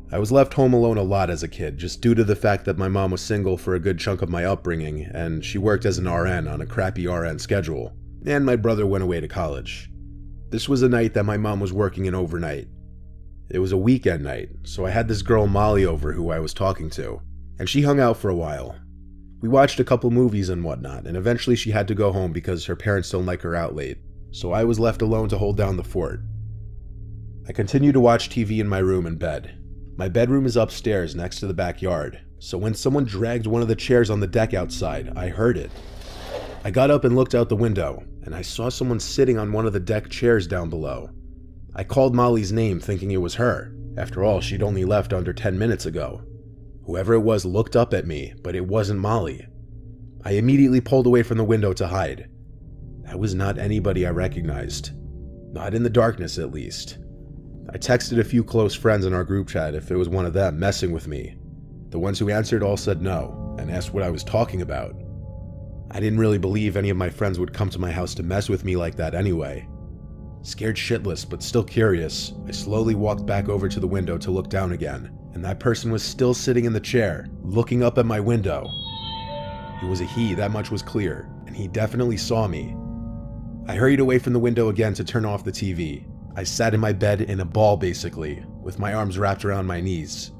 I was left home alone a lot as a kid, just due to the fact that my mom was single for a good chunk of my upbringing, and she worked as an RN on a crappy RN schedule, and my brother went away to college. This was a night that my mom was working an overnight. It was a weekend night, so I had this girl Molly over who I was talking to, and she hung out for a while. We watched a couple movies and whatnot, and eventually she had to go home because her parents don't like her out late, so I was left alone to hold down the fort. I continued to watch TV in my room in bed. My bedroom is upstairs next to the backyard, so when someone dragged one of the chairs on the deck outside, I heard it. I got up and looked out the window, and I saw someone sitting on one of the deck chairs down below. I called Molly's name thinking it was her. After all, she'd only left under 10 minutes ago. Whoever it was looked up at me, but it wasn't Molly. I immediately pulled away from the window to hide. That was not anybody I recognized. Not in the darkness, at least. I texted a few close friends in our group chat if it was one of them messing with me. The ones who answered all said no, and asked what I was talking about. I didn't really believe any of my friends would come to my house to mess with me like that anyway. Scared shitless, but still curious, I slowly walked back over to the window to look down again, and that person was still sitting in the chair, looking up at my window. It was a he, that much was clear, and he definitely saw me. I hurried away from the window again to turn off the TV. I sat in my bed in a ball basically, with my arms wrapped around my knees.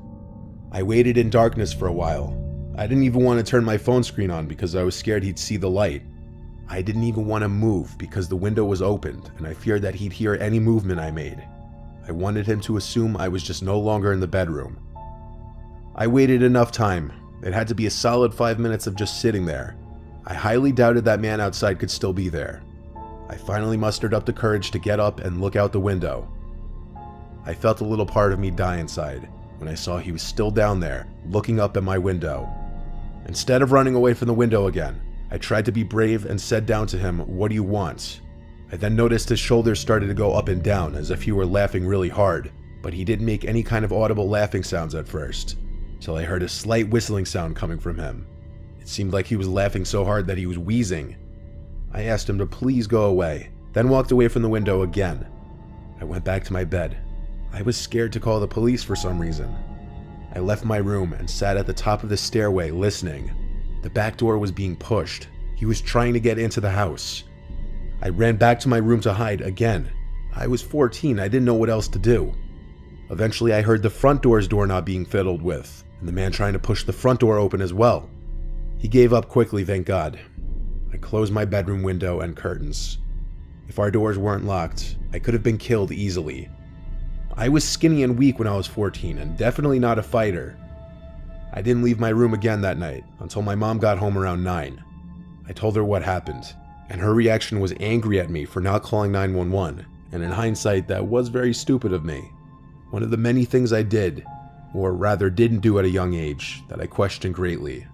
I waited in darkness for a while. I didn't even want to turn my phone screen on because I was scared he'd see the light. I didn't even want to move because the window was opened and I feared that he'd hear any movement I made. I wanted him to assume I was just no longer in the bedroom. I waited enough time. It had to be a solid 5 minutes of just sitting there. I highly doubted that man outside could still be there. I finally mustered up the courage to get up and look out the window. I felt a little part of me die inside when I saw he was still down there, looking up at my window. Instead of running away from the window again, I tried to be brave and said down to him, "What do you want?" I then noticed his shoulders started to go up and down as if he were laughing really hard, but he didn't make any kind of audible laughing sounds at first, till I heard a slight whistling sound coming from him. It seemed like he was laughing so hard that he was wheezing. I asked him to please go away, then walked away from the window again. I went back to my bed. I was scared to call the police for some reason. I left my room and sat at the top of the stairway listening. The back door was being pushed. He was trying to get into the house. I ran back to my room to hide again. I was 14, I didn't know what else to do. Eventually I heard the front door's doorknob being fiddled with, and the man trying to push the front door open as well. He gave up quickly, thank God. I closed my bedroom window and curtains. If our doors weren't locked, I could have been killed easily. I was skinny and weak when I was 14 and definitely not a fighter. I didn't leave my room again that night until my mom got home around 9. I told her what happened, and her reaction was angry at me for not calling 911, and in hindsight that was very stupid of me. One of the many things I did, or rather didn't do at a young age, that I question greatly.